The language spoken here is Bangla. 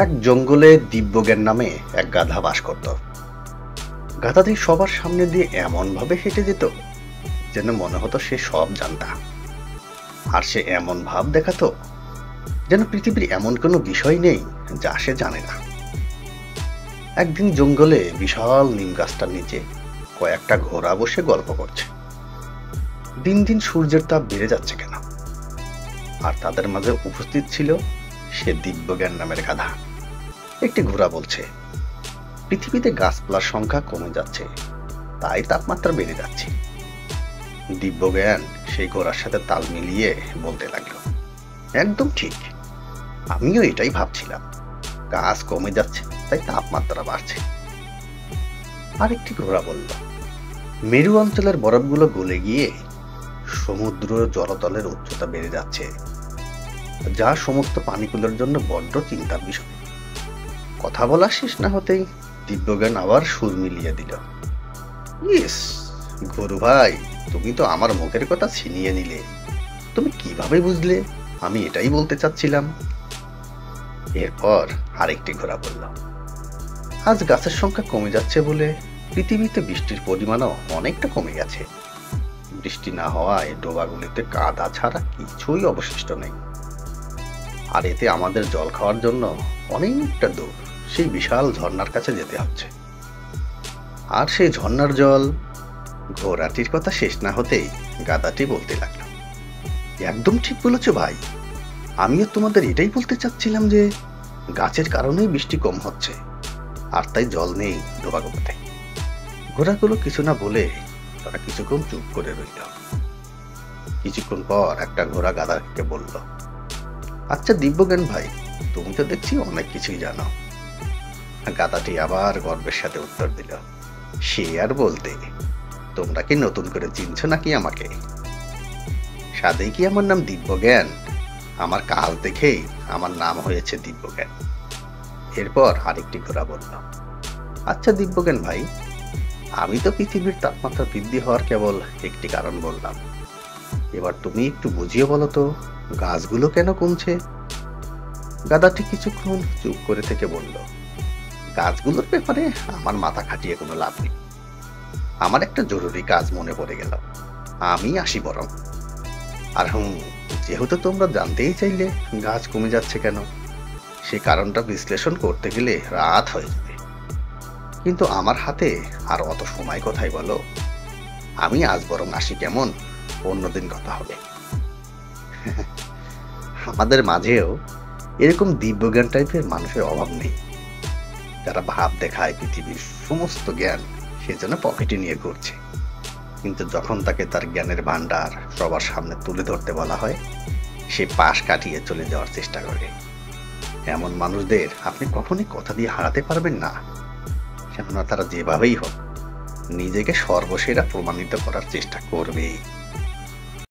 এক জঙ্গলে দিব্যজ্ঞান নামে এক গাধা বাস করত। গাধাটি সবার সামনে দিয়ে এমন ভাবে হেঁটে যেত যেন মনে হতো সে সব জানতা। আর সে এমন ভাব দেখাতো যেন পৃথিবীর এমন কোনো বিষয় নেই যা সে জানে না। একদিন জঙ্গলে বিশাল নিম গাছটার নিচে কয়েকটা ঘোড়া বসে গল্প করছে। দিন দিন সূর্যের তাপ বেড়ে যাচ্ছে কেন, আর তাদের মাঝে উপস্থিত ছিল সে দিব্যজ্ঞান নামের গাধা। একটি ঘোড়া বলছে, পৃথিবীতে গাছপালার সংখ্যা কমে যাচ্ছে, তাই তাপমাত্রা বেড়ে যাচ্ছে। দিব্যজ্ঞান সেই ঘোড়ার সাথে তাল মিলিয়ে বলতে লাগলো, একদম ঠিক, আমিও এটাই ভাবছিলাম, গাছ কমে যাচ্ছে তাই তাপমাত্রা বাড়ছে। আরেকটি ঘোড়া বলল, মেরু অঞ্চলের বরফগুলো গলে গিয়ে সমুদ্র জলতলের উচ্চতা বেড়ে যাচ্ছে, যা সমস্ত প্রাণীকুলের জন্য বড্ড চিন্তার বিষয়। কথা বলা শেষ না হতেই দিব্যজ্ঞান আবার সুর মিলিয়ে দিল, ইস গরু ভাই, তুমি তো আমার মুখের কথা ছিনিয়ে নিলে। তুমি কিভাবে বুঝলে আমি এটাই বলতে চাচ্ছিলাম? এরপর আরেকটি ঘোড়া বলল, আজ গাছের সংখ্যা কমে যাচ্ছে বলে পৃথিবীতে বৃষ্টির পরিমাণও অনেকটা কমে গেছে। বৃষ্টি না হওয়ায় ডোবাগুলিতে কাদা ছাড়া কিছুই অবশিষ্ট নেই, আর এতে আমাদের জল খাওয়ার জন্য অনেকটা দূর সেই বিশাল ঝর্ণার কাছে যেতে হচ্ছে। আর সেই ঝর্ণার জল। ঘোড়াটির কথা শেষ না হতেই গাধাটি বলতে লাগলো, একদম ঠিক বলেছো ভাই, আমিও তোমাদের এটাই বলতে চাচ্ছিলাম যে গাছের কারণেই বৃষ্টি কম হচ্ছে, আর তাই জল নেই ডোবাগুলোতে। ঘোড়াগুলো কিছু না বলে তারা কিছুক্ষণ চুপ করে রইল। কিছুক্ষণ পর একটা ঘোড়া গাধাকে বলল, আচ্ছা দিব্যজ্ঞান ভাই, তুমি তো দেখছি অনেক কিছুই জানো। গাধাটি আবার গর্বের সাথে উত্তর দিল, সে আর বলতে, তোমরা কি নতুন করে চিনছো নাকি আমাকে? সাদেই কি আমার নাম দিব্যজ্ঞান? আমার কাল দেখেই আমার নাম হয়েছে দিব্যজ্ঞান। এরপর আরেকটি ঘোড়া বলল, আচ্ছা দিব্যজ্ঞান ভাই, আমি তো পৃথিবীর তাপমাত্রা বৃদ্ধি হওয়ার কেবল একটি কারণ বললাম, এবার তুমি একটু বুঝিয়ে বলো তো, গাছগুলো কেন কমছে? গাধাটি কিছুক্ষণ চুপ করে থেকে বলল, গাছগুলোর ব্যাপারে আমার মাথা খাটিয়ে কোনো লাভ নেই, আমার একটা জরুরি কাজ মনে পড়ে গেল, আমি আসি বরং। আর যেহেতু তোমরা জানতেই চাইলে গাছ কমে যাচ্ছে কেন, সে কারণটা বিশ্লেষণ করতে গেলে রাত হয়ে যাবে, কিন্তু আমার হাতে আর অত সময় কোথায় বলো, আমি আজ বরং আসি কেমন, অন্যদিন কথা হবে। আমাদের মাঝেও এরকম দিব্যজ্ঞান টাইপের মানুষের অভাব নেই, যারা ভাব দেখায় পৃথিবীর সমস্ত জ্ঞান সেজন্য পকেটে নিয়ে ঘুরছে, কিন্তু যখন তাকে তার জ্ঞানের ভান্ডার সবার সামনে তুলে ধরতে বলা হয়, সে পাশ কাটিয়ে চলে যাওয়ার চেষ্টা করে। এমন মানুষদের আপনি কখনই কথা দিয়ে হারাতে পারবেন না, কেননা তারা যেভাবেই হোক নিজেকে সর্বসেরা প্রমাণিত করার চেষ্টা করবেই।